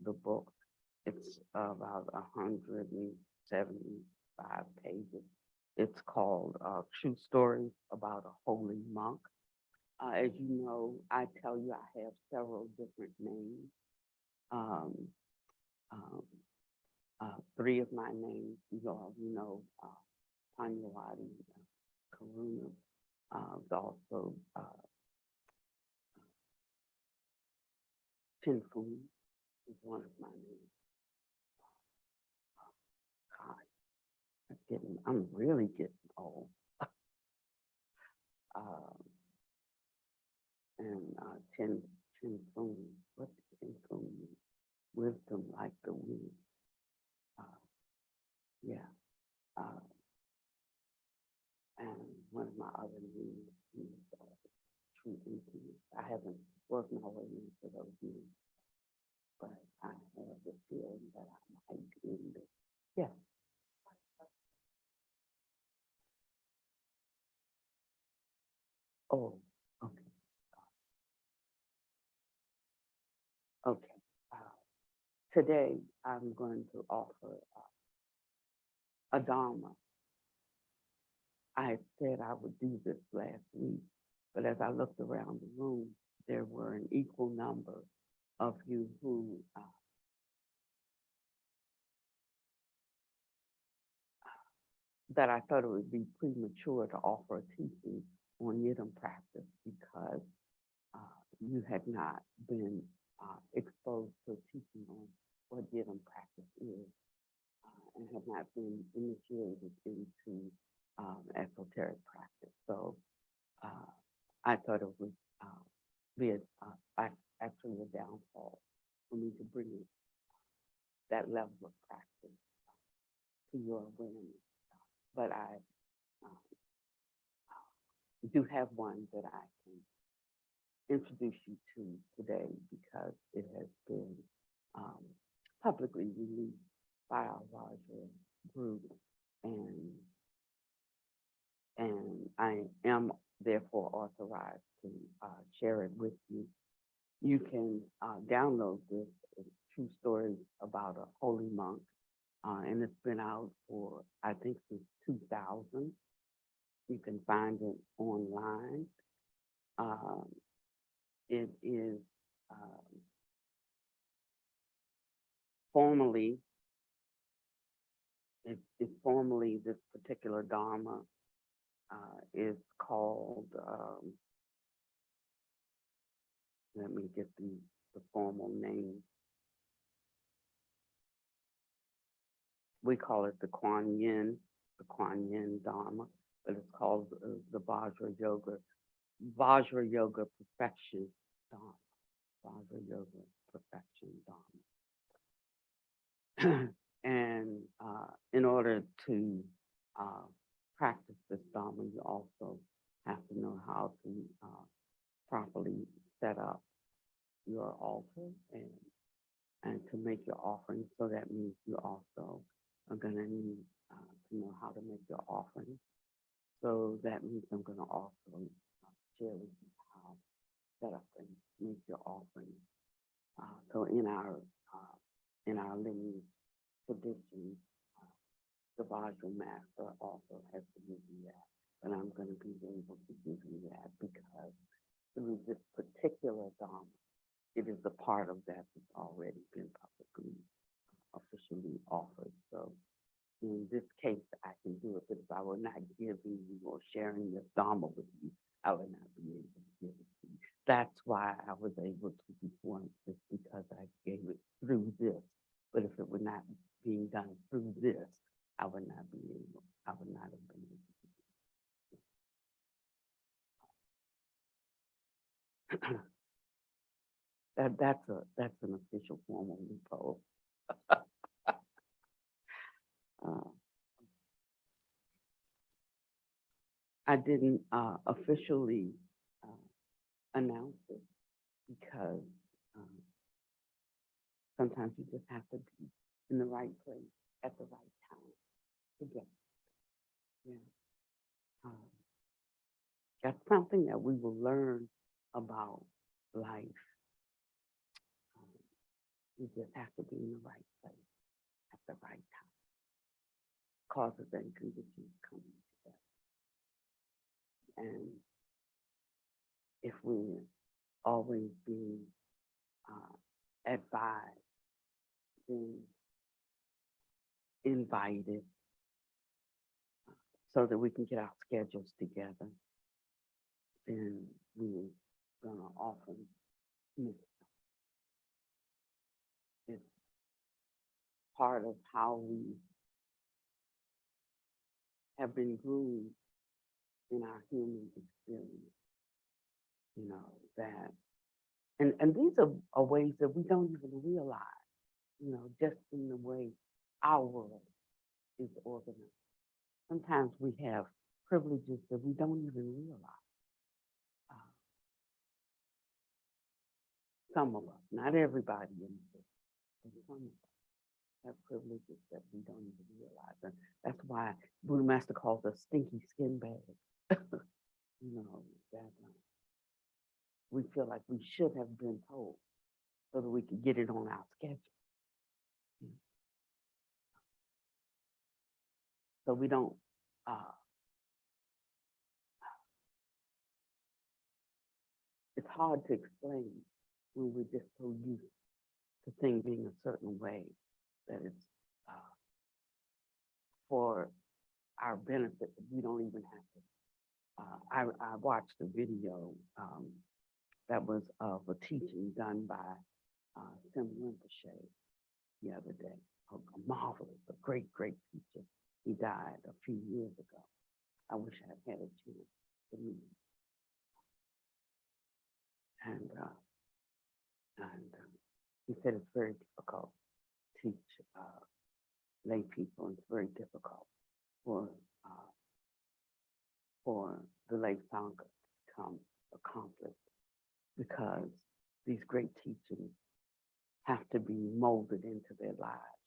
the book. It's about 175 pages. It's called True Stories About a Holy Monk. As you know, I tell you I have several different names. Um, um, Three of my names, Panyawadi, Karuna, also Tinfun is one of my names. God, I'm really getting old. Um, and Tinfun, what's Tinfun mean? Wisdom like the wind. Uh, yeah. Uh, and one of my other names is True Intimacy. I haven't worked my way into those names, but I have the feeling that I might end it. Yeah. Oh, okay. Okay. Today, I'm going to offer a Dharma. I said I would do this last week, but as I looked around the room, there were an equal number of you who that I thought it would be premature to offer a teaching on Yidam practice because you had not been exposed to teaching on what Yidam practice is and have not been initiated into esoteric practice. So I thought it would be actually a downfall for me to bring that level of practice to your awareness. But I do have one that I can introduce you to today because it has been um, publicly released by our larger group, and I am therefore authorized to share it with you. You can download this True Stories About a Holy Monk, and it's been out for, I think, since 2000. You can find it online. It is formally, formally this particular Dharma is called, let me get the formal name. We call it the Kuan Yin Dharma, but it's called the Vajra Yoga Perfection Dharma. Vajra Yoga Perfection Dharma. And in order to practice this Dharma, you also have to know how to properly set up your altar and to make your offering. So that means you also are going to need to know how to make your offering. So that means I'm going to also share with you how to set up and make your offering. So in our lineage tradition, the Vajra master also has to give you that. But I'm going to be able to give you that because through this particular Dharma, it is a part of that that's already been publicly, officially offered. So in this case, I can do it, but if I were not giving you or sharing this Dharma with you, I would not be able to give it to you. That's why I was able to perform this, because I gave it through this. But if it were not being done through this, I would not have been able to do it. That's an official formal loophole. I didn't officially announce it because sometimes you just have to be in the right place at the right time to get it. Yeah. That's something that we will learn about life We just have to be in the right place at the right time. Causes and conditions coming together. And if we're always being advised, then invited, so that we can get our schedules together, then we're going to often miss them. It's part of how we have been groomed in our human experience, that, and these are ways that we don't even realize, just in the way our world is organized. Sometimes we have privileges that we don't even realize. Some of us, not everybody in this, but some of us have privileges that we don't even realize. And that's why Buddha Master calls us stinky skin bags. That we feel like we should have been told so that we could get it on our schedule. So we don't it's hard to explain when we're just so used to things being a certain way that it's for our benefit. We don't even have to. I watched a video that was of a teaching done by Sim Rinpoche the other day. A marvelous, a great, great teacher. He died a few years ago. I wish I had a chance to meet him. And he said it's very difficult to teach lay people. It's very difficult for the lay sangha to become accomplished, because these great teachings have to be molded into their lives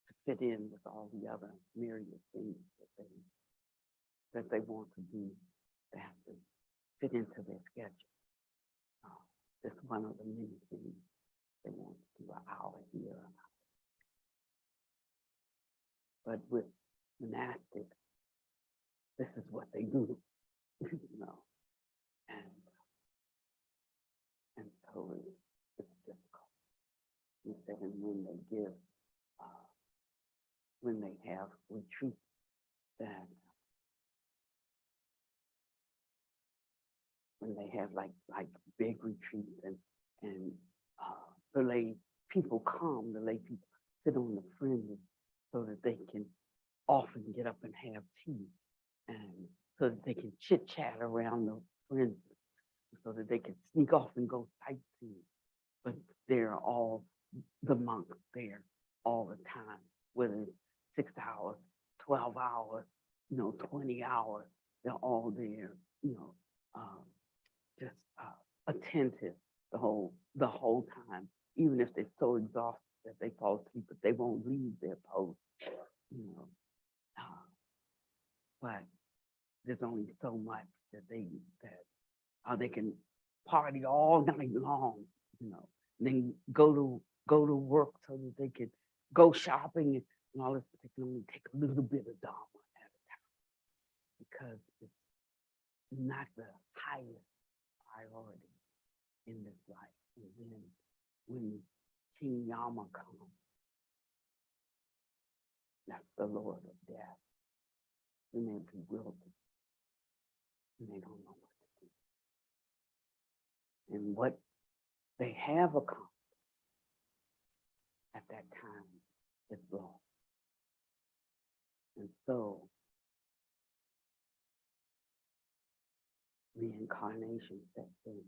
to fit in with all the other myriad things that they want to do. They have to fit into their schedule. It's one of the many things they want to do, an hour here. But with monastics, this is what they do, and so it's difficult. He said, and when they give, when they have retreats, that when they have like big retreats and the lay people come, the lay people sit on the fringes so that they can often get up and have tea, and so that they can chit chat around the fringes, so that they can sneak off and go sightseeing. But they're all the monks there all the time, whether it's 6 hours, 12 hours, 20 hours, they're all there, just attentive the whole time, even if they're so exhausted that they fall asleep, but they won't leave their post, but there's only so much that they can party all night long, and then go to work so that they can go shopping and all this, but they can only take a little bit of Dharma at a time, because it's not the highest priority in this life. And then when King Yama comes, that's the Lord of Death, and they're bewildered, and they don't know what to do. And what they have accomplished at that time is lost. And so reincarnation sets in,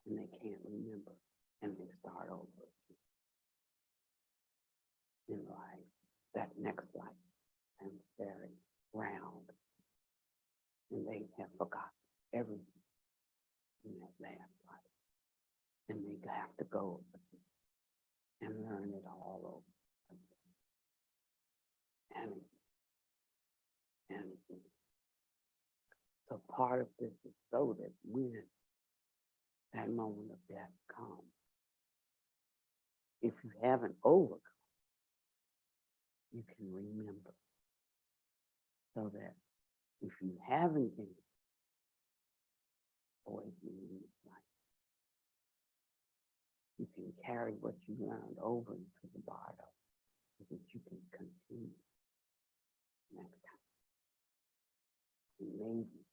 and they can't remember, and they start over in life, that next life, and very round, and they have forgotten everything in that last life, and they have to go and learn it all over again. And so part of this is so that when that moment of death comes. If you haven't overcome, you can remember. So that if you haven't been awakening in this life, you can carry what you learned over into the bardo so that you can continue next time. And maybe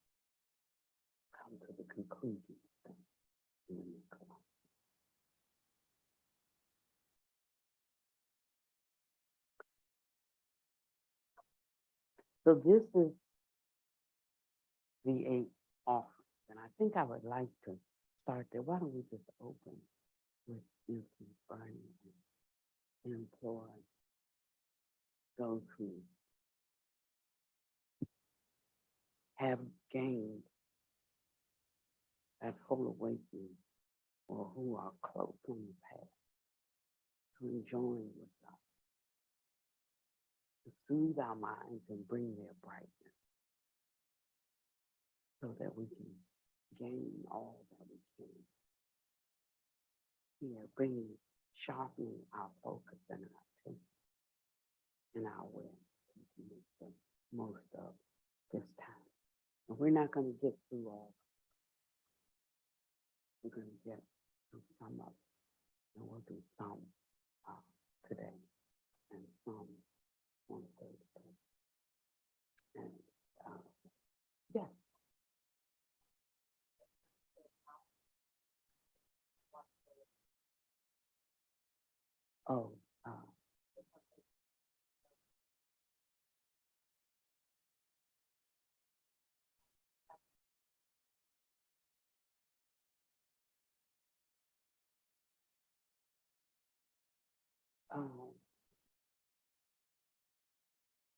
come to the conclusion of things in the next life. So this is the 8 offerings, and I think I would like to start there. Why don't we just open with incense burning and implore those who have gained that whole awakening or who are close on the path to join with us, to soothe our minds and bring their brightness so that we can gain all that we can here, bringing, sharpening our focus and our attention and our awareness to make the most of this time. And we're not going to get through all. We're going to get through some of it, and we'll do some today and some on Thursday. And yes. Oh, um,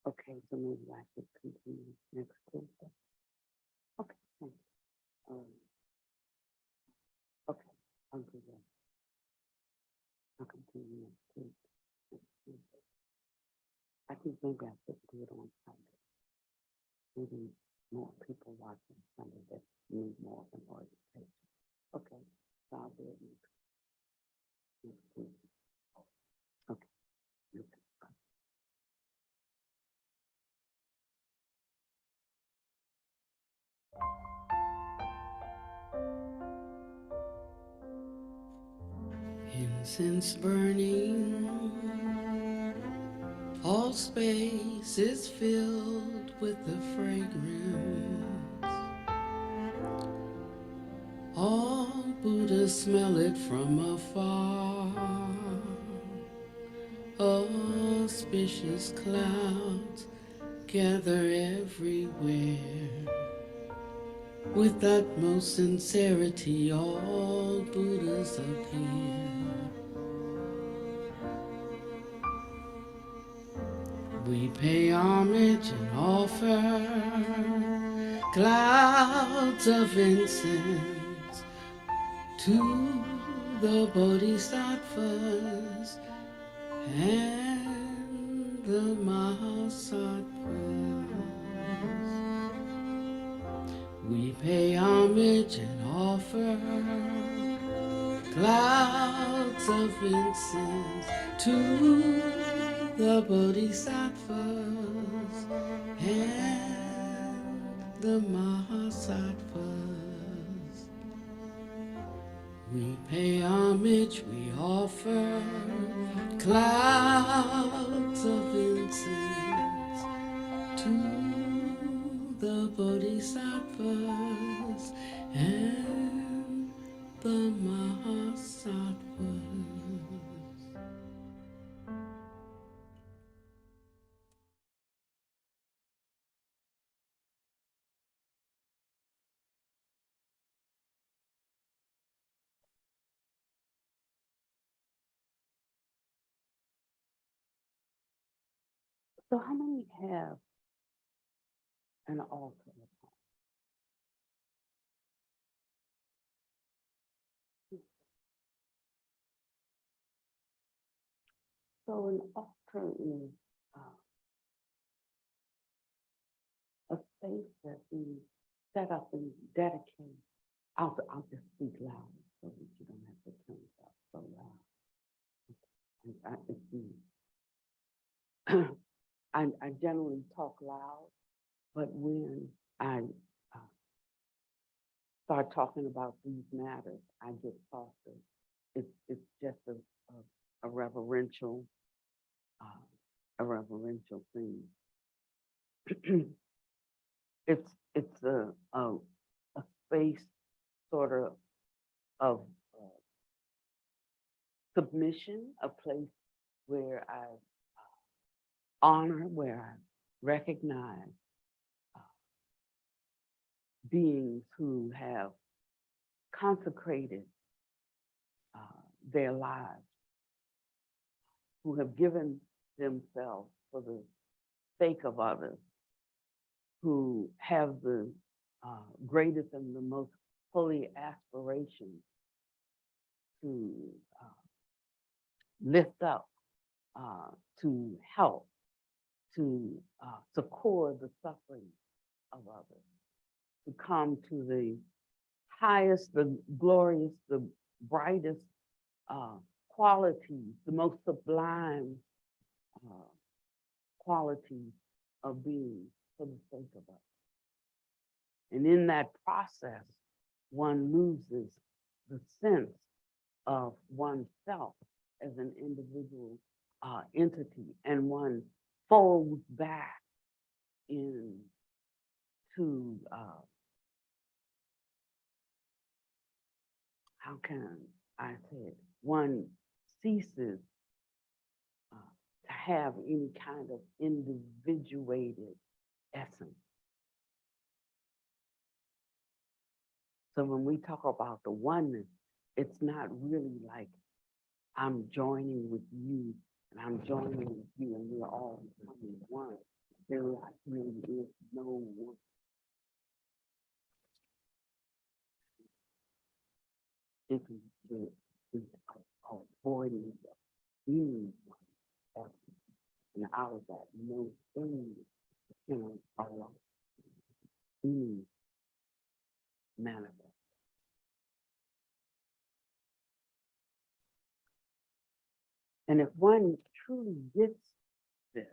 okay, so maybe I should continue next Tuesday. Okay, thanks. Okay, I'll do that. I'll continue next Tuesday. I think maybe I should do it on Sunday. Maybe more people watching Sunday that need more of an orientation. Okay, so I'll do it next Tuesday. Okay. Incense burning, all space is filled with the fragrance. All Buddhas smell it from afar. Auspicious clouds gather everywhere. With utmost sincerity, all Buddhas appear. We pay homage and offer clouds of incense to the Bodhisattvas and the Mahasattvas. We pay homage and offer clouds of incense to the Bodhisattvas and the Mahasattvas. We pay homage, we offer clouds of incense to the Bodhisattvas and the Mahasattvas. So how many have an altar at home? So an altar is a space that we set up and dedicate. I'll just speak loud. so that you don't have to turn it up so loud. It's me. I generally talk loud, but when I uh, start talking about these matters, I get softer. It's just a reverential thing. It's a space sort of submission, a place where I honor, where I recognize beings who have consecrated their lives, who have given themselves for the sake of others, who have the greatest and the most holy aspiration to lift up, to help, to succor the suffering of others, to come to the highest, the glorious, the brightest qualities, the most sublime qualities of being for the sake of us. And in that process, one loses the sense of oneself as an individual entity, and one folds back into how can I say it? One ceases to have any kind of individuated essence. So when we talk about the oneness, it's not really like I'm joining with you and I'm joining with you and we're all becoming one. There really is no one. It is avoiding being one essence. And out of that, no thing can allow being manifest. And if one truly gets this,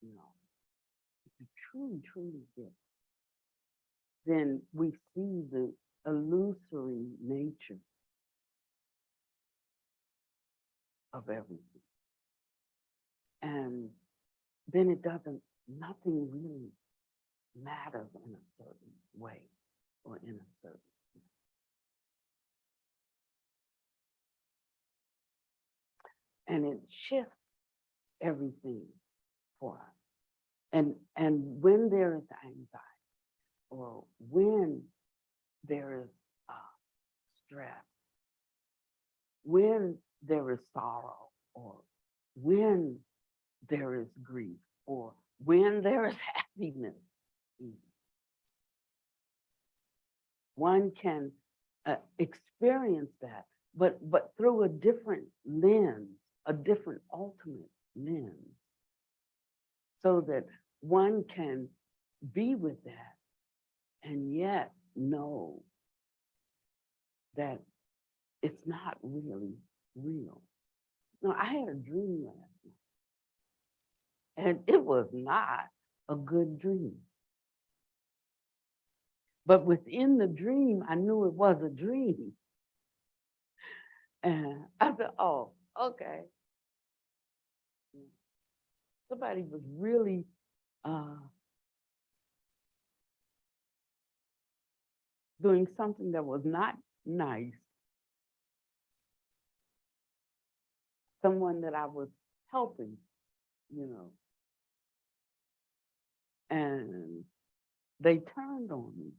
if you truly get, then we see the illusory nature of everything. And then nothing really matters in a certain way or in a certain way. And it shifts everything for us. And when there is anxiety, or when there is stress, when there is sorrow, or when there is grief, or when there is happiness, one can experience that, but through a different lens, a different ultimate lens, so that one can be with that and yet know that it's not really real. No, I had a dream last night, and it was not a good dream. But within the dream, I knew it was a dream. And I said, oh, okay. Somebody was really doing something that was not nice. Someone that I was helping, and they turned on me.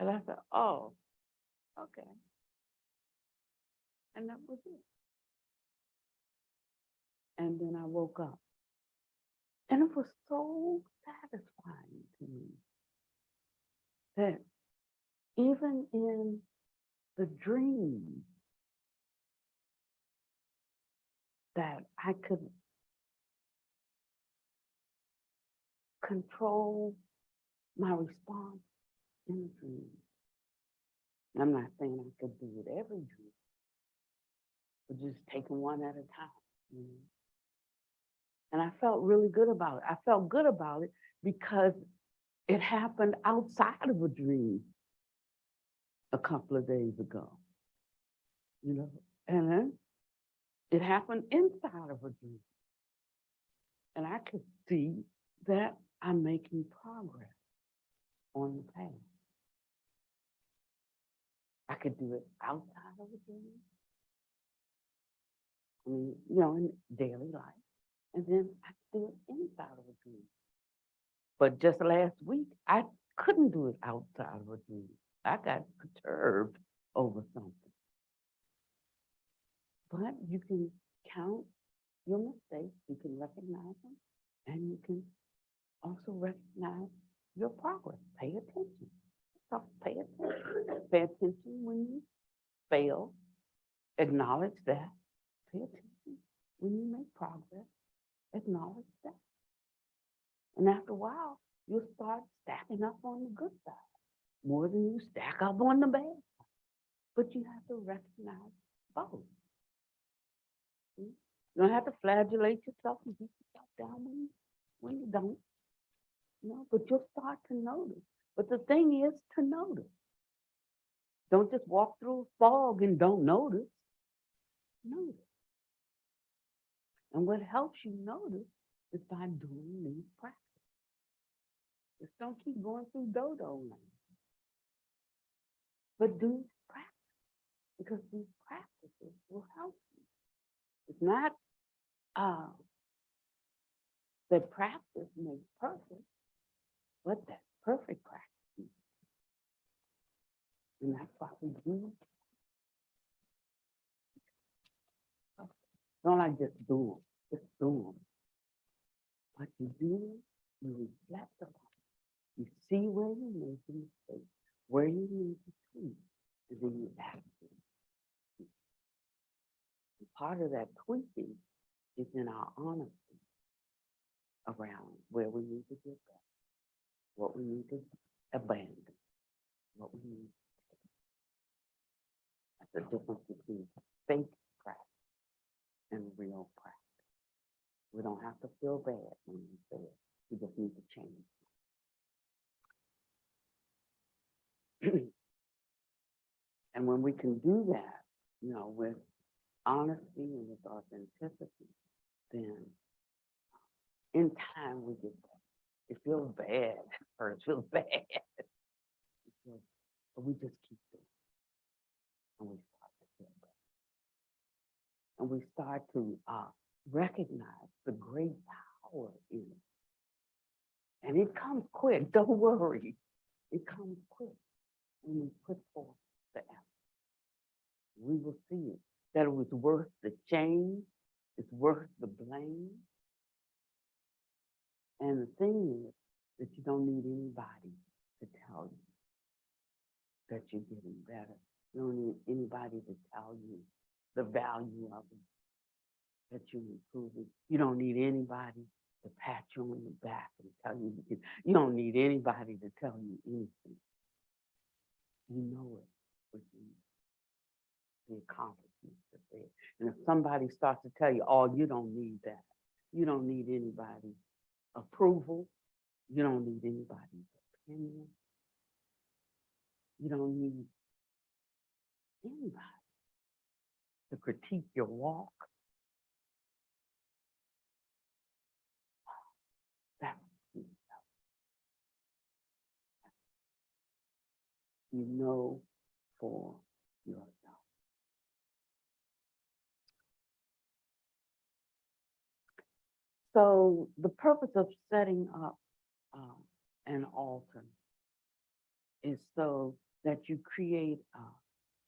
And I said, oh, okay. And that was it. And then I woke up. And it was so satisfying to me that even in the dream, that I could control my response in the dream. I'm not saying I could do it every dream, but just taking one at a time. You know? And I felt really good about it. I felt good about it because it happened outside of a dream a couple of days ago, you know, and then it happened inside of a dream. And I could see that I'm making progress on the path. I could do it outside of a dream. I mean, you know, in daily life. And then I could do it inside of a dream. But just last week, I couldn't do it outside of a dream. I got perturbed over something. But you can count your mistakes, you can recognize them, and you can also recognize your progress. Pay attention. So pay attention. Pay attention when you fail. Acknowledge that. Pay attention when you make progress. Acknowledge that. And after a while, you'll start stacking up on the good side more than you stack up on the bad side. But you have to recognize both. You don't have to flagellate yourself and beat yourself down when you don't. You know, but you'll start to notice. But the thing is to notice. Don't just walk through fog and don't notice. Notice. And what helps you notice is by doing these practices. Just don't keep going through dodo land. But do practice, because these practices will help you. It's not that practice makes perfect, but that perfect practice. And that's why we do. Don't like just do them, just do them. But you do them, you reflect on it. You see where you make a mistake, where you need to tweak, and then you act it. And part of that tweaking is in our honesty around where we need to get better, what we need to abandon, what we need. That's the difference between fake practice and real practice. We don't have to feel bad when we fail. We just need to change. And when we can do that, you know, with honesty and with authenticity, then in time we get better. It feels bad at first, it feels bad. But we just keep doing it. And we start to feel better. And we start to recognize the great power in it. And it comes quick, don't worry. It comes quick when we put forth the effort. We will see it, that it was worth the shame, it's worth the blame. And the thing is that you don't need anybody to tell you that you're getting better. You don't need anybody to tell you the value of it, that you're improving. You don't need anybody to pat you on the back and tell you, you don't need anybody to tell you anything. You know it within the accomplishments that there. And if somebody starts to tell you, oh, you don't need that. You don't need anybody's approval. You don't need anybody's opinion. You don't need anybody to critique your walk. That's yourself. You know for yourself. So the purpose of setting up an altar is so that you create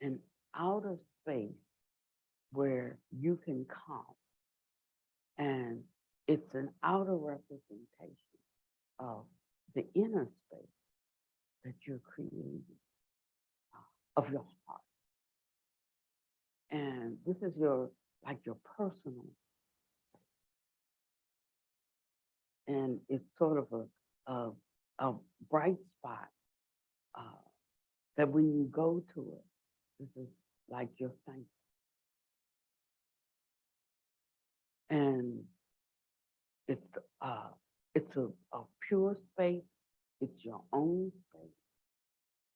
an outer space where you can come, and it's an outer representation of the inner space that you're creating of your heart. And this is your personal, and it's sort of a bright spot that when you go to it, this is like your sanctuary. And it's a pure space. It's your own space.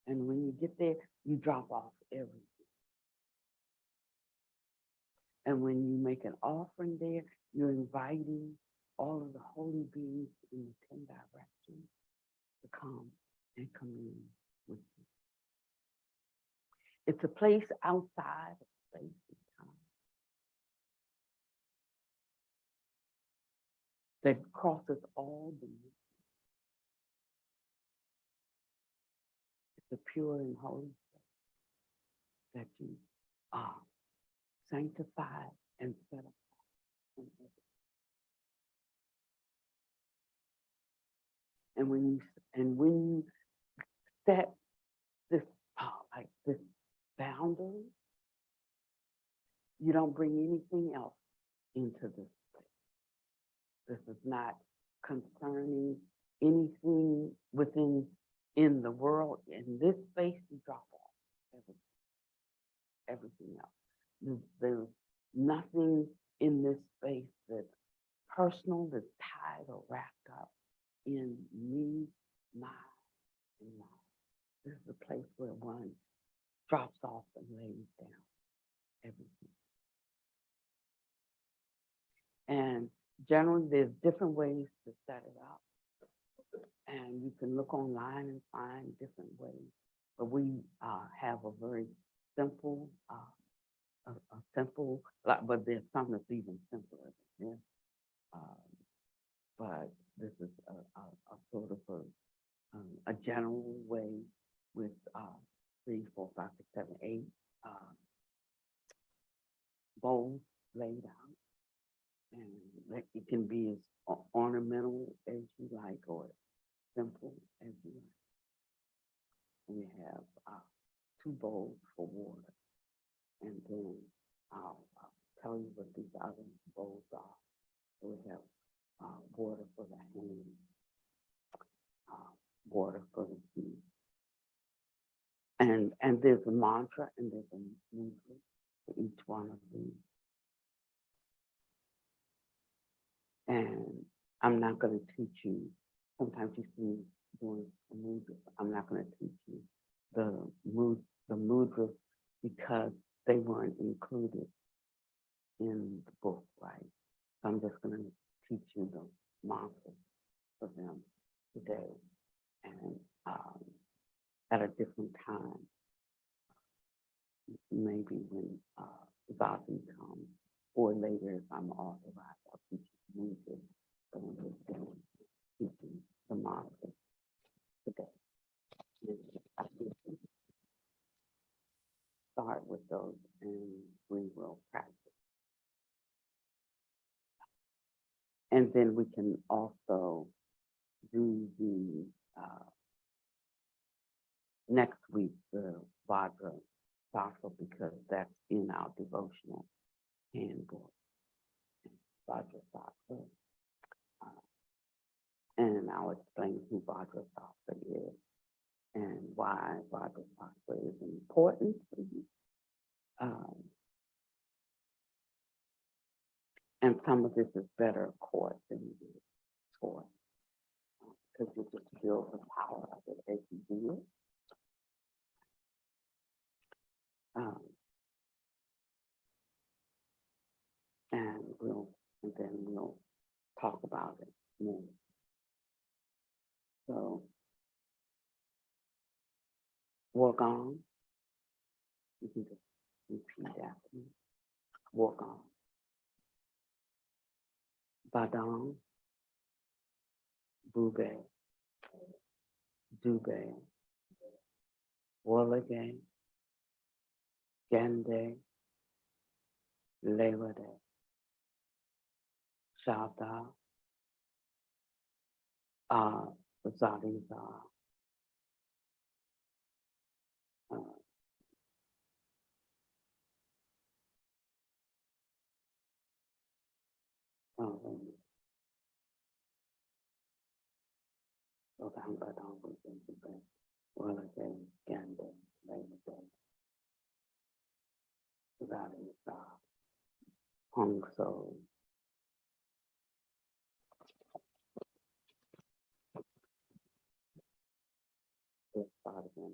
And when you get there, you drop off everything. And when you make an offering there, you're inviting all of the holy beings in the 10 directions to come and commune with you. It's a place outside of space and time that crosses all dimensions. It's a pure and holy space that you are sanctified and set apart from everything. And when you set this like this boundary, you don't bring anything else into this place. This is not concerning anything in the world. In this space, you drop off everything else. There's nothing in this space that's personal, that's tied or wrapped up in me, mine, and mine. This is a place where one drops off and lays down everything. And generally, there's different ways to set it up. And you can look online and find different ways. But we have a very simple, but there's some that's even simpler than this. But this is a sort of a general way with 3, 4, 5, 6, 7, 8 bowls laid out. And it can be as ornamental as you like or simple as you like. And we have 2 bowls for water. And then I'll tell you what these other bowls are. So we have water for the hands, water for the feet. And there's a mantra and there's a movement for each one of these. And I'm not going to teach you, sometimes you see me doing the mudras. I'm not going to teach you the mudras because they weren't included in the book, right? So I'm just going to teach you the mantras for them today. And at a different time, maybe when Vati comes, or later if I'm authorized, I'll teach you music. So I'm just going to teaching the mantras today. And I think we start with those and we will practice. And then we can also do the next week, the Vajra Sattva, because that's in our devotional handbook. Vajra Sattva. And I'll explain who Vajra Sattva is and why Vajra Sattva is important for you. And some of this is better caught than it is taught, because you just feel the power of it as you do it. And then we'll talk about it more. So, walk on. You can just repeat after me. Walk on. Badang, Bube, Dube, Wolage, Gende, Lewade, Shada, Zadiza, Badang, Badang, Bube, Wolage, Gende, Labor Day. That is Hong So. This started in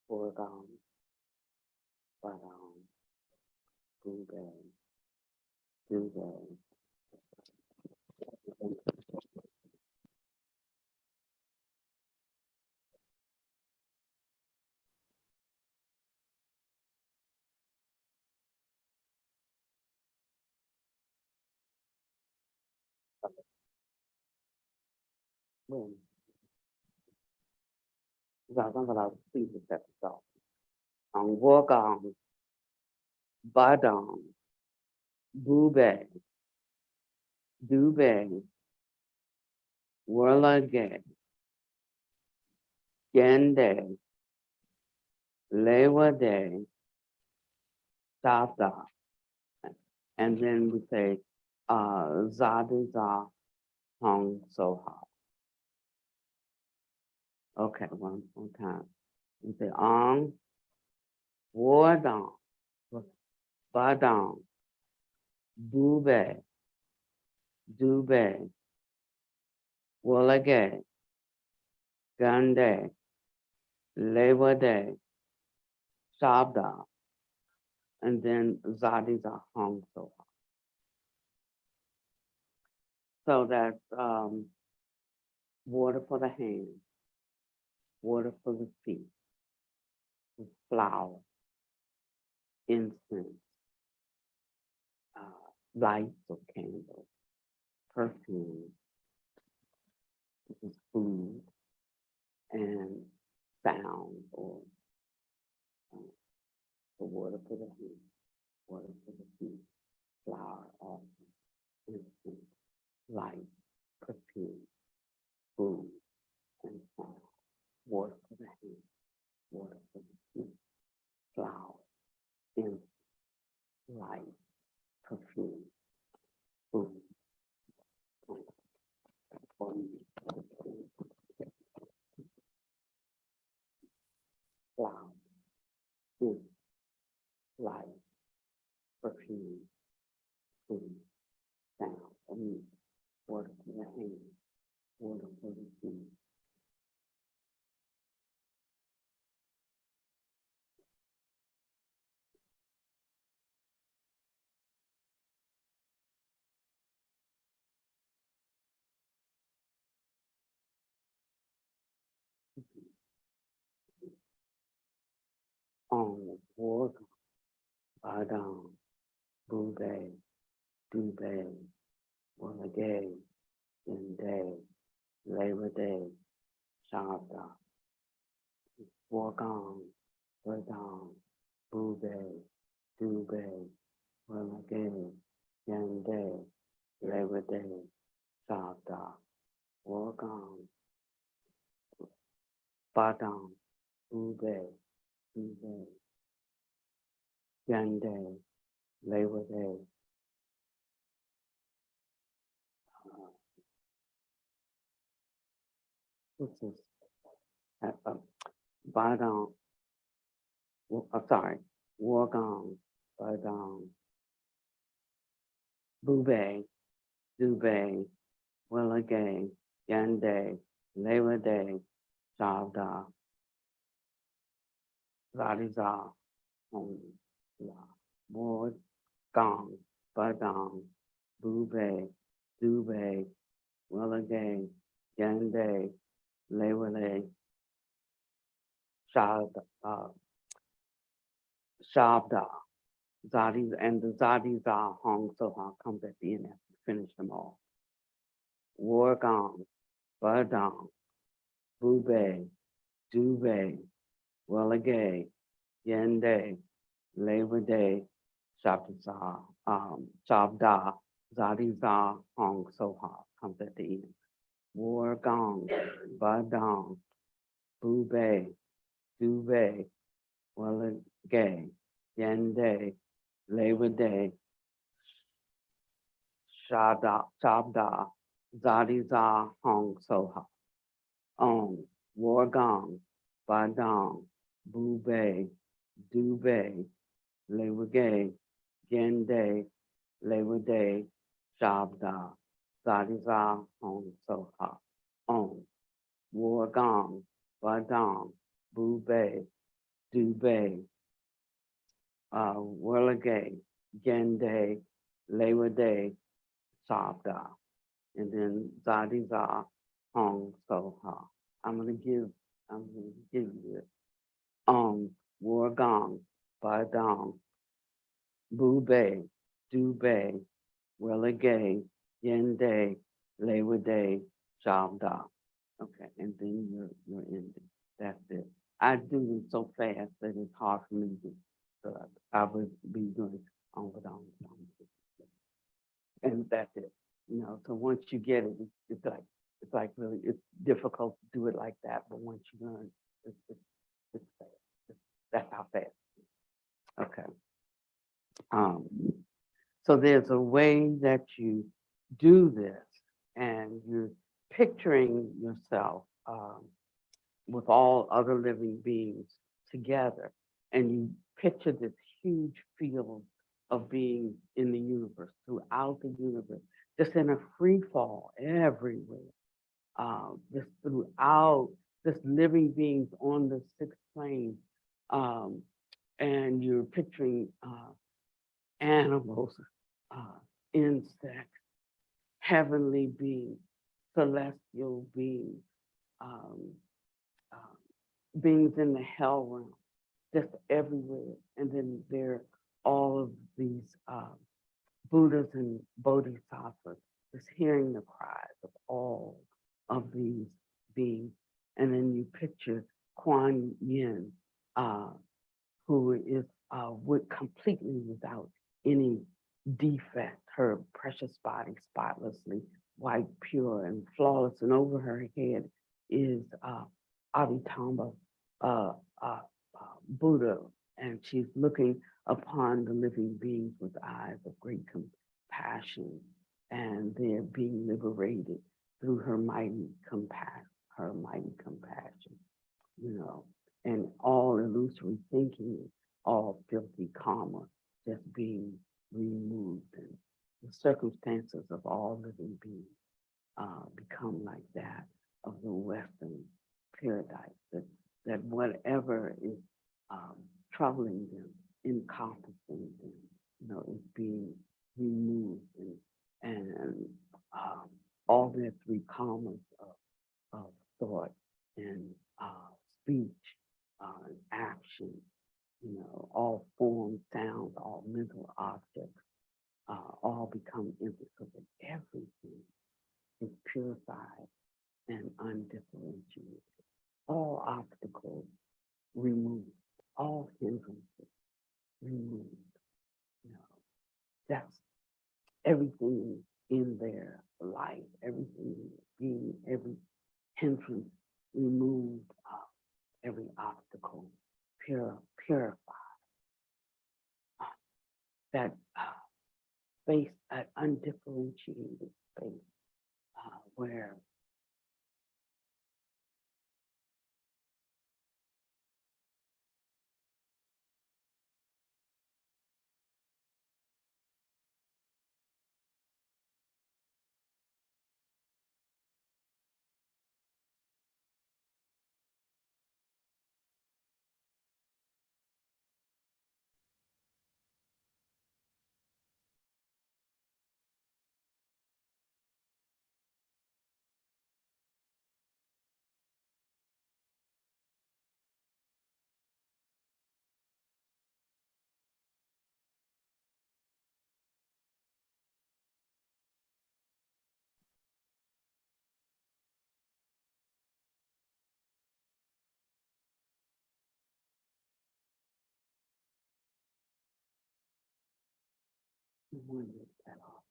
Oregon, but Google, Google. When I was about to see this episode on Oregon, Badon, Bube, Dube, Whirligig, Gende, Lewa Day, Dada, and then we say Zadiza Hong Soha. Okay, one more time. We say on, Wardon, Badon, Bube, Dube, Whirligig, Gende, Lewa Day, Shabda, and then Zadiza Hong Soha. So that's water for the hands, water for the feet, flour, incense, lights or candles, perfume, which is food, and sound or the water for the hands, water for the feet, flour, also, incense, light, perfume, food, and sound. Water for the hands, water for the feet, flour, incense, light, perfume, food, flour, incense, light, perfume, food, sound, water for the hands, water for the feet. On work, Badam, Bube, Dube, Wallagay, Day, Labor Day, Shabda, Wargong, Badam, Bube, Dube, Wallagay, Day, Labor Day, Shabda, Wargong, Badam, Bube, Dube, Day, Labor Day, what's this? Badam, sorry, Wargong, Badam, Bube, Dube, Wallagay, Day, Labor Day, Shabda, Zadiza, Hong, Ward, Gong, Badang, Bube, Dube, Wallagay, Day, Labor Day, Shabda, Zadi, and the Zadiza Hong Soha comes at the end after you finish them all. Wargong, Badang, Bube, Dube, Wallagay, Day, Labor Day, Shabda, Zadiza Hong Soha comes at the end. Wargong, Badang, Bube, Dube, Wallagay, Day, Labor Day, Shabda, Zadiza Hong Soha. Wargong, Badang, Bube, Dube, Lewage, Gende, Lewade, Shabda, Zadiza, Hong Soha, On, Wargong, Badong, Bube, Dube, Werlige, Gende, Lewade, Shabda, and then Zadiza, Hong Soha. I'm gonna give you it. Wargong, Badong, Bube, Dube, Relegate, Yende, Lewade, Shabda. Okay, and then you're ending. That's it. I do them so fast that it's hard for me to, so I would be doing on with on. And that's it. So once you get it, it's like really, it's difficult to do it like that, but once you learn, it's fast. That's how fast. Okay. Um, so there's a way that you do this, and you're picturing yourself with all other living beings together, and you picture this huge field of being in the universe, throughout the universe, just in a free fall everywhere. Just throughout, just living beings on the sixth plane, and you're picturing animals, insects, heavenly beings, celestial beings, um, beings in the hell realm, just everywhere. And then there are all of these Buddhas and Bodhisattvas, just hearing the cries of all of these beings. And then you picture Kuan Yin, who is completely without any defect, her precious body spotlessly white, pure, and flawless. And over her head is Abhidhamma Buddha, and she's looking upon the living beings with eyes of great compassion, and they're being liberated through her mighty compassion, and all illusory thinking, all filthy karma just being removed, and the circumstances of all living beings become like that of the Western paradise, that whatever is troubling them, encompassing them, is being removed, and all their three karmas of thought and speech and action, all forms, sounds, all mental objects, all become empty, so that everything is purified and undifferentiated. All obstacles removed, all hindrances removed. That's everything in their life, everything being, every hindrance removed, every obstacle purified. That space, that undifferentiated space where one is that off.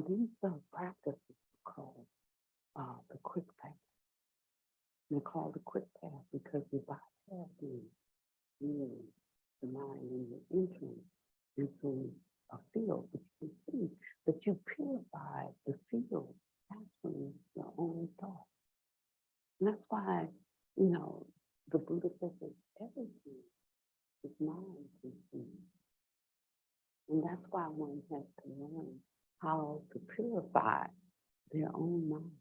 These practices are called the quick path. They're called the quick path because you're bypassing the mind, and you're entering into a field, but you can see that you purify the field actually your own thoughts. And that's why, the Buddha says that everything is mind conceived. And that's why one has to learn how to purify their own mind.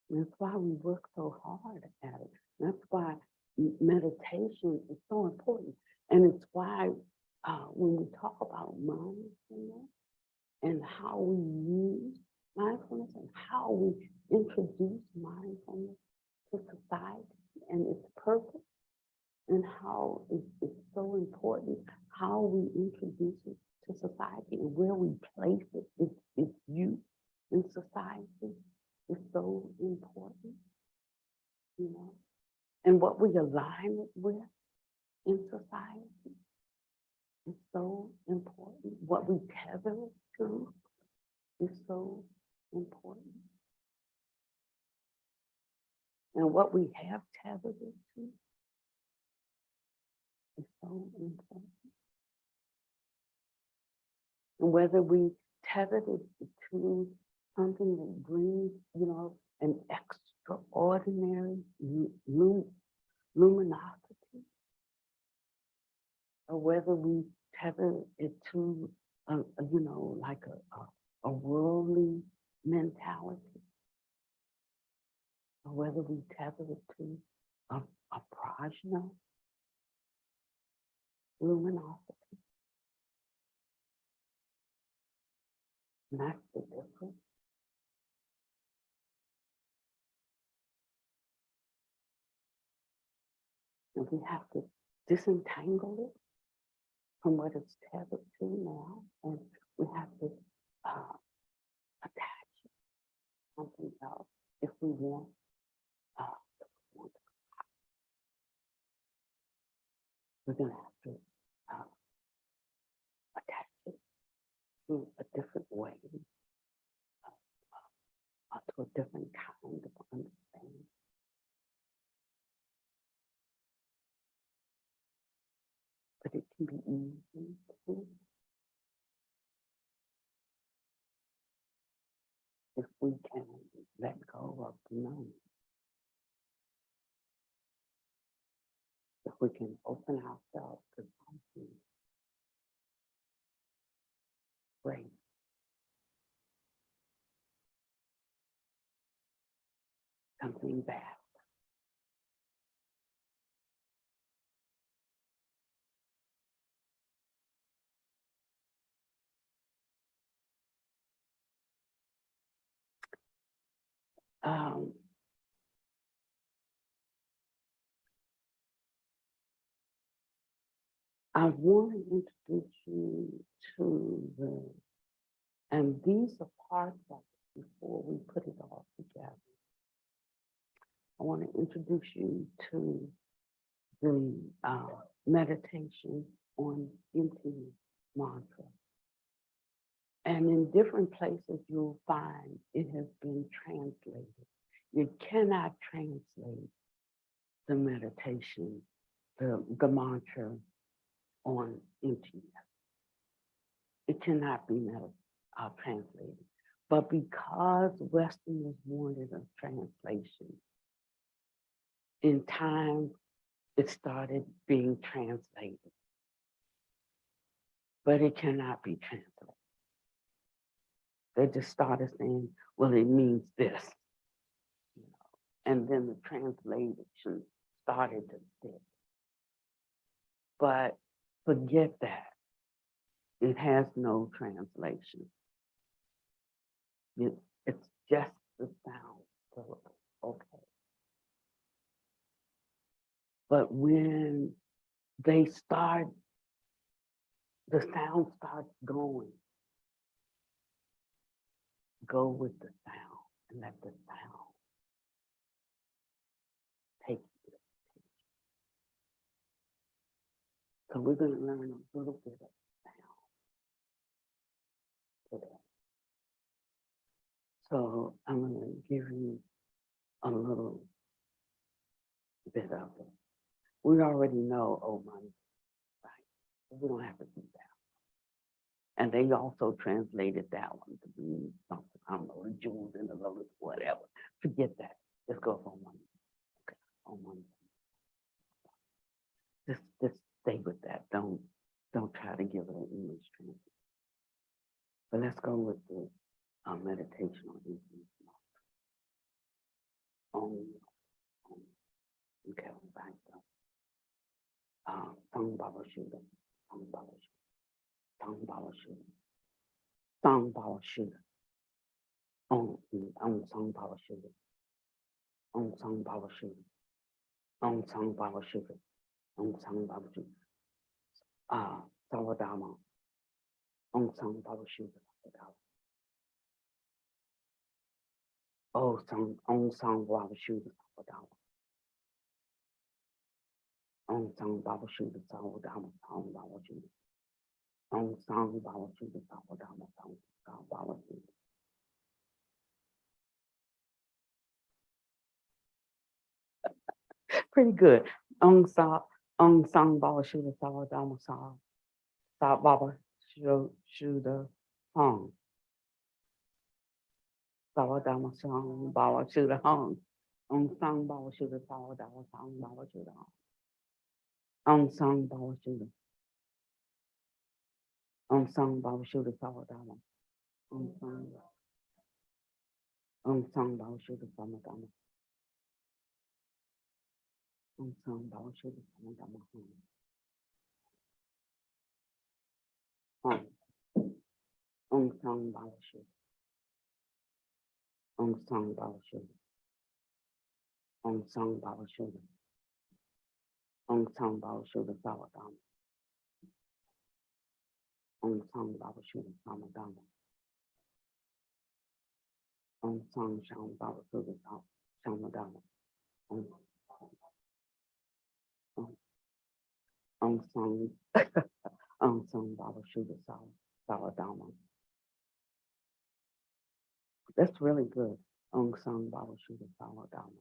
And that's why we work so hard at it. That's why meditation is so important. And it's why when we talk about mindfulness and how we use mindfulness and how we introduce mindfulness to society and its purpose, and how it's so important how we introduce it to society and where we place it, its use in society is so important, and what we align it with in society is so important. What we tether it to is so important. And what we have tethered it to is so important. And whether we tethered it to something that brings, an extraordinary luminosity, or whether we tether it to, like a worldly mentality, or whether we tether it to a prajna luminosity. And that's the difference. And we have to disentangle it from what it's tethered to now, and we have to attach it to something else if we want. We're going to have to attach it to a different way, to a different kind of understanding. But it can be easy to, if we can let go of the known. If we can open ourselves to something great, something bad. I want to introduce you to and these are parts of it before we put it all together. I want to introduce you to the meditation on empty mantra. And in different places, you'll find it has been translated. You cannot translate the meditation, the mantra on emptiness. It cannot be translated. But because Westerners wanted a translation, in time, it started being translated. But it cannot be translated. They just started saying, well, it means this. And then the translation started to stick. But forget that. It has no translation. It's just the sound syllable. Okay. But when they start, the sound starts going, go with the sound and let the sound take you. So we're going to learn a little bit of sound today. So I'm going to give you a little bit of it. We already know, oh, money, right? We don't have to do that. And they also translated that one to be something, I don't know, the jewels in the lotus, whatever. Forget that. Just go for one. Okay, on one. Just stay with that. Don't try to give it an English translation. But let's go with the meditation on infinite love. Okay, back up. Song Baba Shooter, Song Baba Shooter, Song Baba Shooter, Song Baba Shooter. On Song Baba Shooter, on Song Baba Shooter, on Song Baba Shooter, on Song Baba Shooter. Sawadama, on Song Baba Shooter, Sawadama. Oh, on Song Baba Shooter, Sawadama. On Song Baba Shooter, Sawadama, Song Baba Shooter. On Song Baba Shooter, Sawadama, Song Baba Shooter. Pretty good. On Song Baba Shooter, Sawadama, Sa Baba Shooter, Hong. Sawadama Song Baba Shooter, Hong. On Song Baba Shooter, Sawadama, Song Baba Shooter, Hong. On Song Baba Shooter. On Song Baba Shooter, Sawadama. On Song Baba Shooter, Sawadama. On Song Baba Shooter, Sawadama, Hong. On Song Baba Shooter. On Song Baba Shooter. On Song Baba Shooter. On Song Baba Shooter, Sawadama. On Song Baba Shooter, Sawadama. On Song Baba Shooter, Sawadama. On Song Baba Shooter, Sawadama. That's really good. On Song Baba Shooter, Sawadama.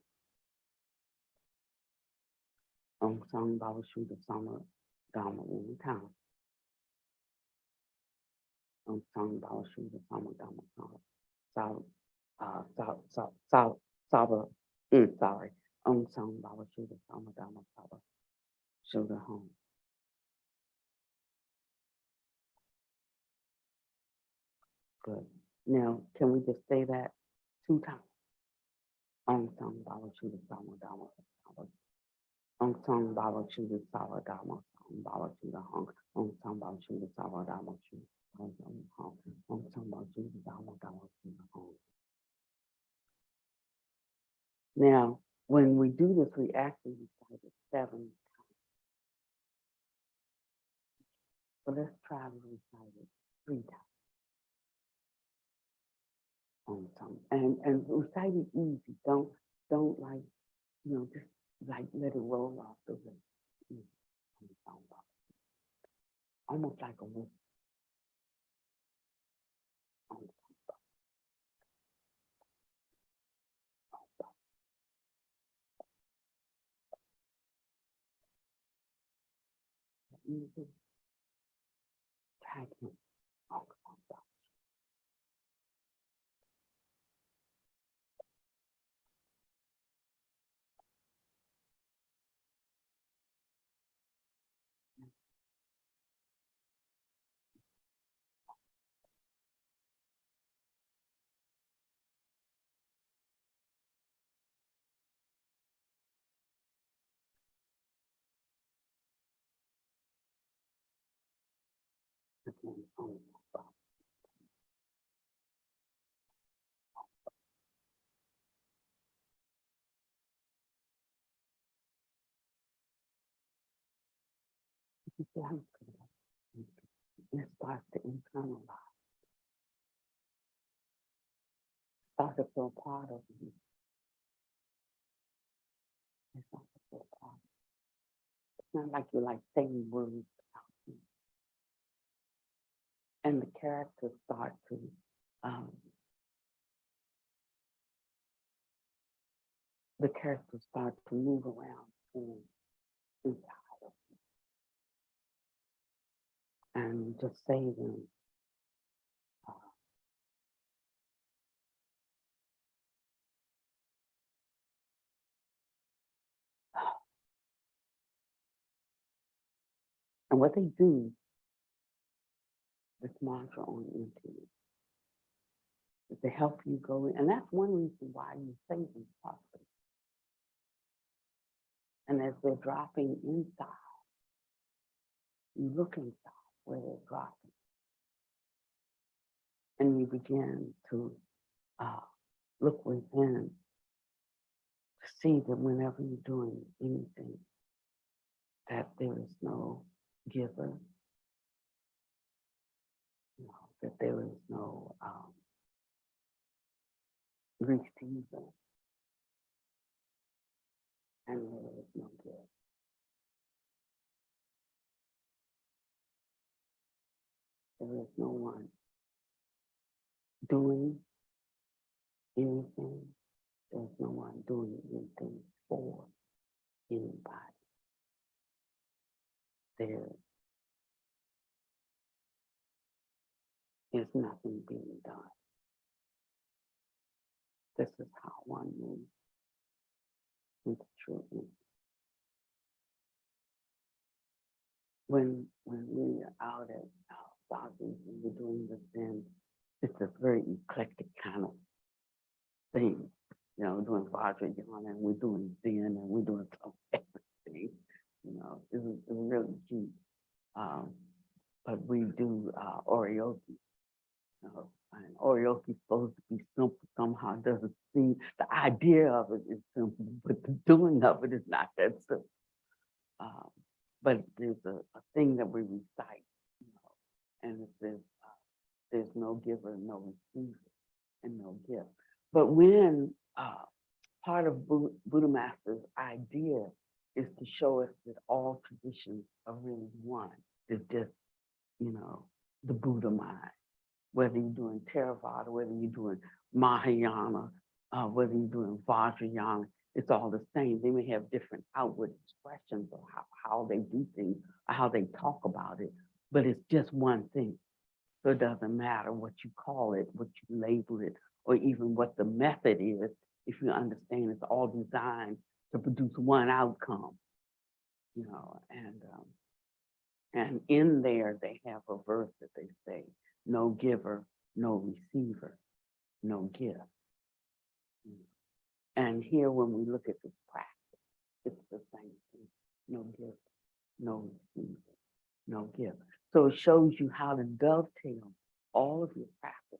On Song Baba Shooter, Sawadama, one time. On Song Baba Shooter, Sawadama, Saba, sorry. On Song Baba Shooter, Sawadama, Saba, Shooter, home. Good. Now, can we just say that 2 times? On Song Baba Shooter, Sawadama, Saba. On Song Baba Shooter, Sawadama, Song Baba Shooter, home. On Song Baba Shooter, Sawadama, Shooter, home. On Song Baba Shooter, Sawadama, Shooter, home. Now, when we do this, we actually recite it 7 times. So let's try to recite it 3 times. On some, and recite it easy. Don't like, just like let it roll off the lip. Almost like a whistle. Easy. Tag him. It starts to internalize. Start to feel part of you. It's not to feel part. It's not like you're like saying words about you. And the characters start to move around inside of you. and just say them. And what they do, this mantra on into it, is to help you go in. And that's one reason why you say these properly. And as they're dropping inside, you look inside where they're dropping. And you begin to look within to see that whenever you're doing anything, that there is no giver, that there is no receiver, and there is no gift. There is no one doing anything. There's no one doing anything for anybody. There is nothing being done. This is how one moves into true insight. When we are out at Bobby's and we're doing this, then it's a very eclectic kind of thing. You know, we're doing Vajrayana and we're doing Zen and we're doing some everything. You know, it's really cute. But we do Orioki. You know, and Orioki is supposed to be simple somehow. It doesn't seem, the idea of it is simple, but the doing of it is not that simple. But there's a thing that we recite, you know, and it says, there's no giver, no receiver, and no gift. But when part of Buddha Master's idea is to show us that all traditions are really one. It's just, you know, the Buddha mind. Whether you're doing Theravada, whether you're doing Mahayana, whether you're doing Vajrayana, it's all the same. They may have different outward expressions of how they do things, or how they talk about it, but it's just one thing. So it doesn't matter what you call it, what you label it, or even what the method is, if you understand it's all designed to produce one outcome, you know. And in there, they have a verse that they say, no giver, no receiver, no gift. And here, when we look at this practice, it's the same thing. No gift, no receiver, no gift. So it shows you how to dovetail all of your practices,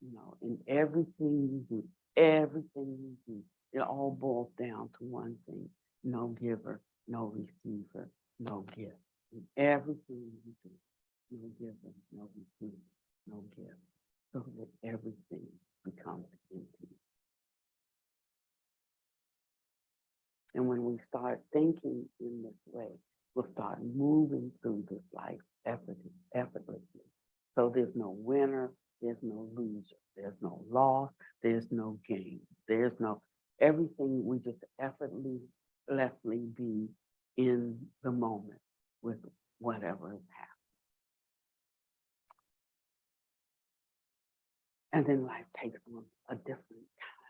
you know, in everything you do, it all boils down to one thing: no giver, no receiver, no gift. In everything you do, no giver, no receiver, no gift, so that everything becomes empty. And when we start thinking in this way, we'll start moving through this life effortlessly. So there's no winner, there's no loser, there's no loss, there's no gain, there's no everything. We just effortlessly be in the moment with whatever is happening. And then life takes on a different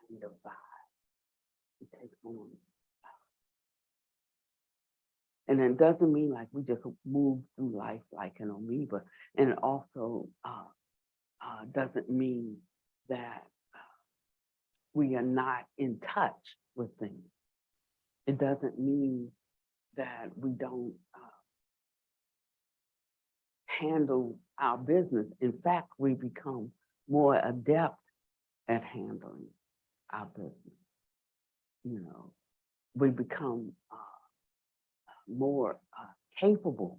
kind of vibe. It takes on. And it doesn't mean like we just move through life like an amoeba. And it also doesn't mean that we are not in touch with things. It doesn't mean that we don't handle our business. In fact, we become more adept at handling our business. You know, we become more capable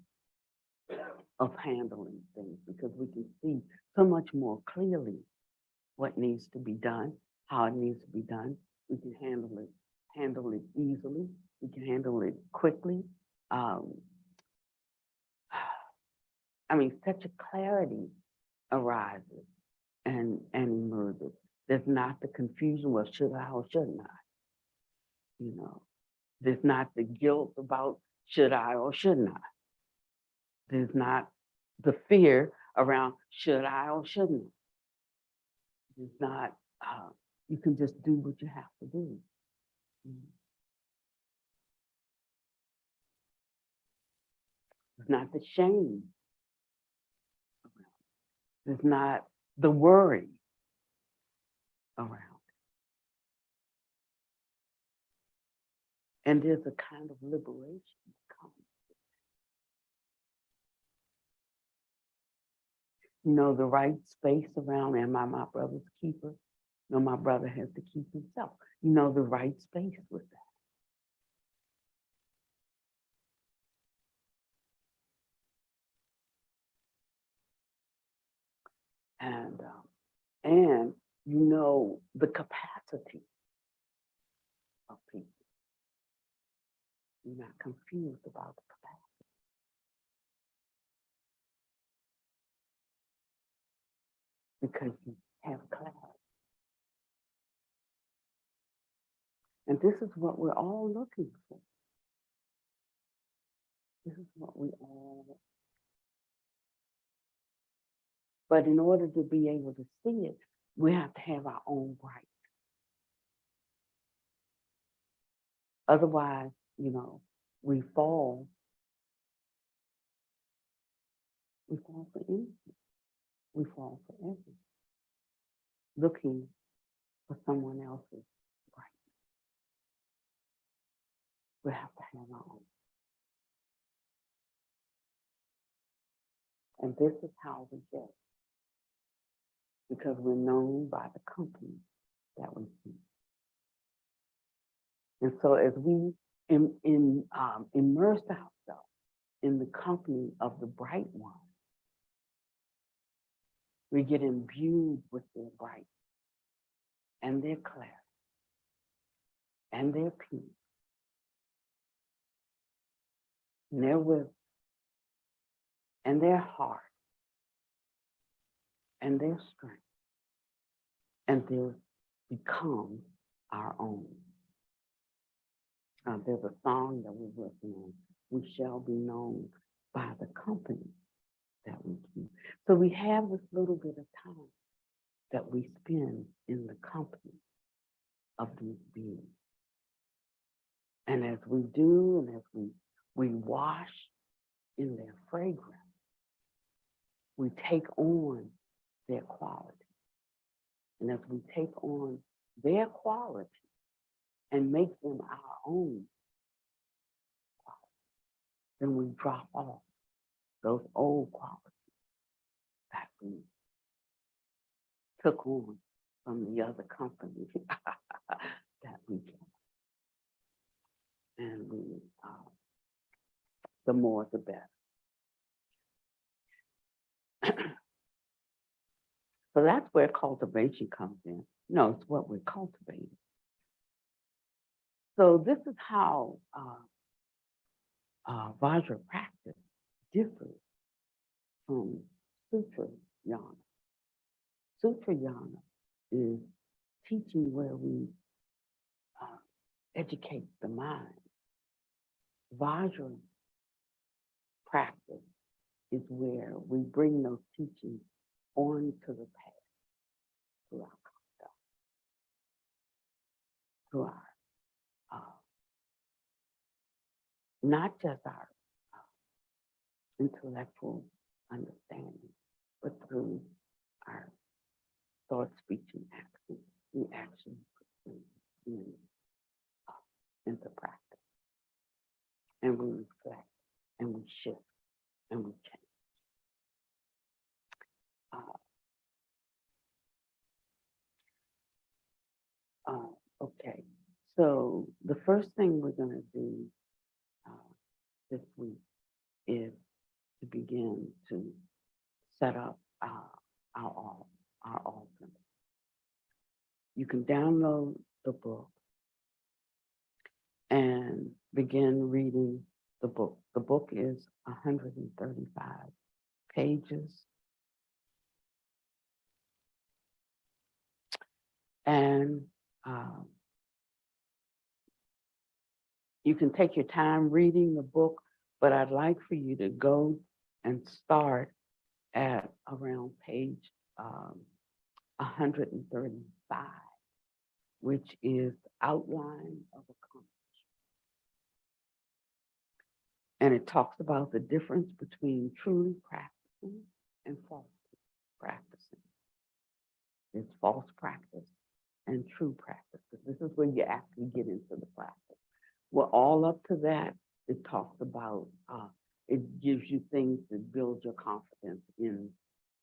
of handling things because we can see so much more clearly what needs to be done, how it needs to be done. We can handle it easily. We can handle it quickly. I mean, such a clarity arises and emerges. There's not the confusion, well, should I or shouldn't I? You know, there's not the guilt about should I or shouldn't I? There's not the fear around should I or shouldn't I. It's not, you can just do what you have to do. It's not the shame. It's not the worry around. And there's a kind of liberation that comes. You know, the right space around, am I my brother's keeper? No, my brother has to keep himself. You know, the right space with that. And you know the capacity of people. You're not confused about the capacity. Because you have clarity. And this is what we're all looking for. This is what we all. But in order to be able to see it, we have to have our own right. Otherwise, you know, we fall. We fall for anything. We fall for everything. Looking for someone else's right. We have to have our own. And this is how we get. Because we're known by the company that we keep. And so as we immerse ourselves in the company of the bright one, we get imbued with their bright and their clarity and their peace and their wisdom and their heart and their strength. And they become our own. There's a song that we're working on. We shall be known by the company that we keep. So we have this little bit of time that we spend in the company of these beings. And as we do, and as we wash in their fragrance, we take on their quality. And as we take on their quality and make them our own quality, then we drop off those old qualities that we took on from the other company that we get. And we, the more the better. So that's where cultivation comes in. No, it's what we're cultivating. So this is how Vajra practice differs from Sutra Yana. Sutra Yana is teaching where we educate the mind. Vajra practice is where we bring those teachings onto the path through our conduct, through our not just our intellectual understanding, but through our thought, speech, and action. We actually put them into practice. And we reflect, and we shift, and we change. Okay, so the first thing we're going to do this week is to begin to set up our altar. You can download the book and begin reading the book. The book is 135 pages. And you can take your time reading the book, but I'd like for you to go and start at around page 135, which is outline of a compass. And it talks about the difference between truly practicing and false practicing. There's false practice and true practice. This is when you actually get into the practice. Well, all up to that, it talks about, it gives you things that build your confidence in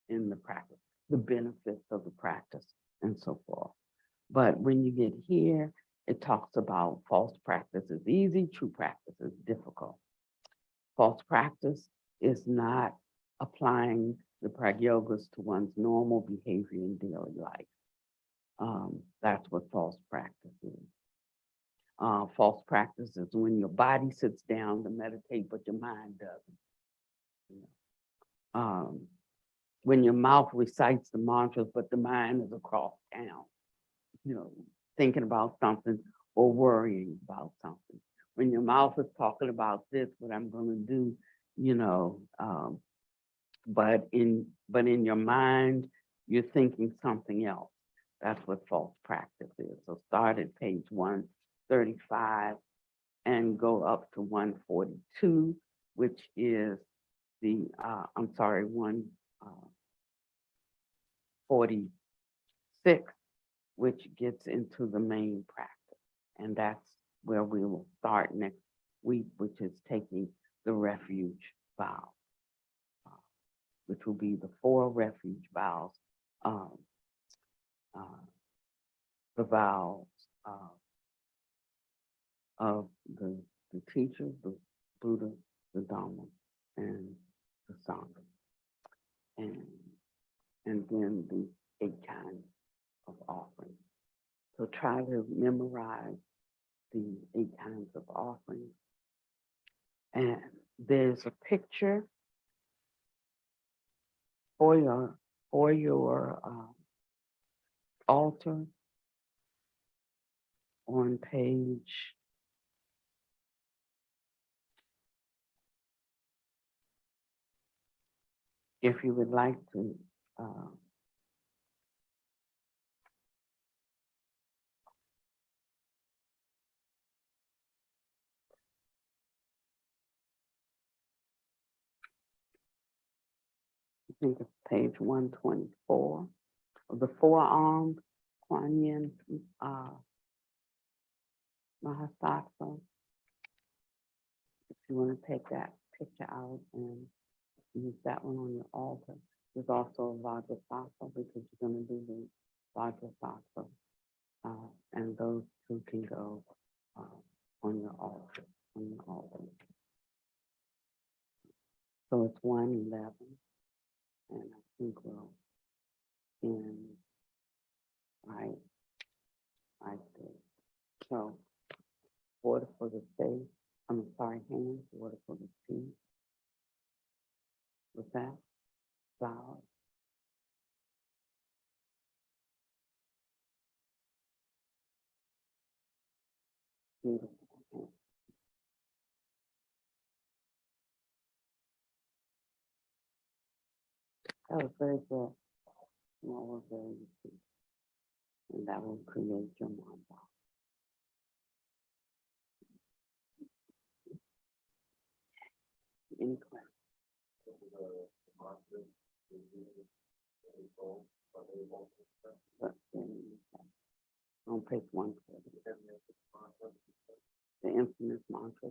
the practice, the benefits of the practice, and so forth. But when you get here, it talks about false practice is easy, true practice is difficult. False practice is not applying the pragyogas to one's normal behavior in daily life. That's what false practice is. False practice is when your body sits down to meditate, but your mind doesn't. When your mouth recites the mantras, but the mind is across town, thinking about something or worrying about something. When your mouth is talking about this, what I'm going to do, but in your mind, you're thinking something else. That's what false practice is. So start at page 135 and go up to 142, which is the, 146, which gets into the main practice. And that's where we will start next week, which is taking the refuge vow, which will be the 4 refuge vows, the vows of the teacher, the Buddha, the Dharma, and the Sangha, and then the 8 kinds of offerings. So try to memorize the 8 kinds of offerings. And there's a picture for your altar on page 1. If you would like to I think it's page 124 of the 4-armed Kuan Yin Mahasattva. If you want to take that picture out and use that one on your altar. There's also a Vajrasattva because you're going to do the Vajrasattva, and those 2 can go on your altar. So it's 111, and I think we'll end right there. So water for the face. Hands, water for the feet. With that, flowers. Beautiful. That was very good. That was very good. And that will create your mind. Any questions? On page 1, the infamous mantra.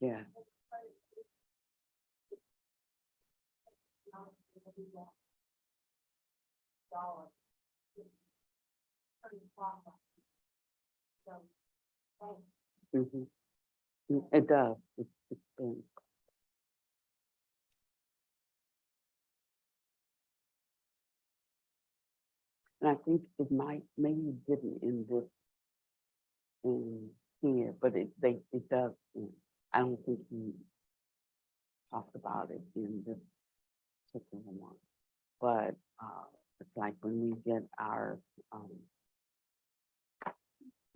Yeah. Mm-hmm. It does. It's been. And I think it maybe it didn't in this in here, but it does. I don't think he talked about it in this particular one. But it's like when we get our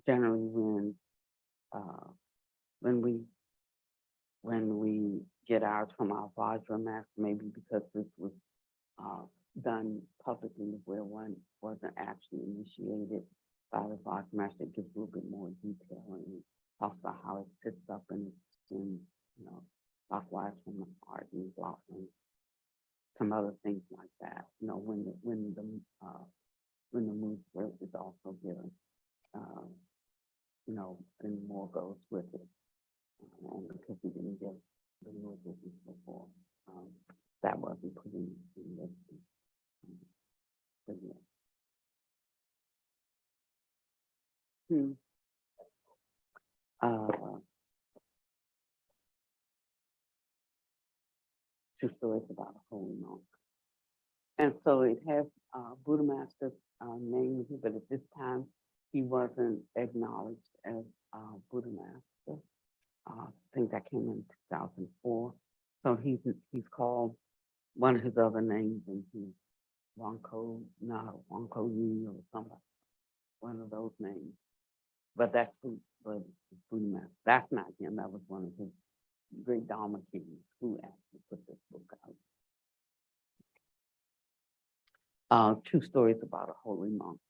generally when when we get ours from our Vajra master, maybe because this was uh, done publicly where one wasn't actually initiated by the Vajra master, it gives a little bit more detail and it talks about how it sits up and clockwise from the heart and block and some other things like that. When the mood is also given, and more goes with it. And because we didn't get the mood before, that wasn't put in this. But yeah. Two stories about a holy monk. And so it has Buddha Master's name here, but at this time he wasn't acknowledged as Buddha Master. I think that came in 2004. So he's called one of his other names, and he's Wanko Yi or somebody, one of those names. But that's Buddha Master. That's not him. That was one of his great Dharma kings who actually put this book out. Two stories about a holy monk.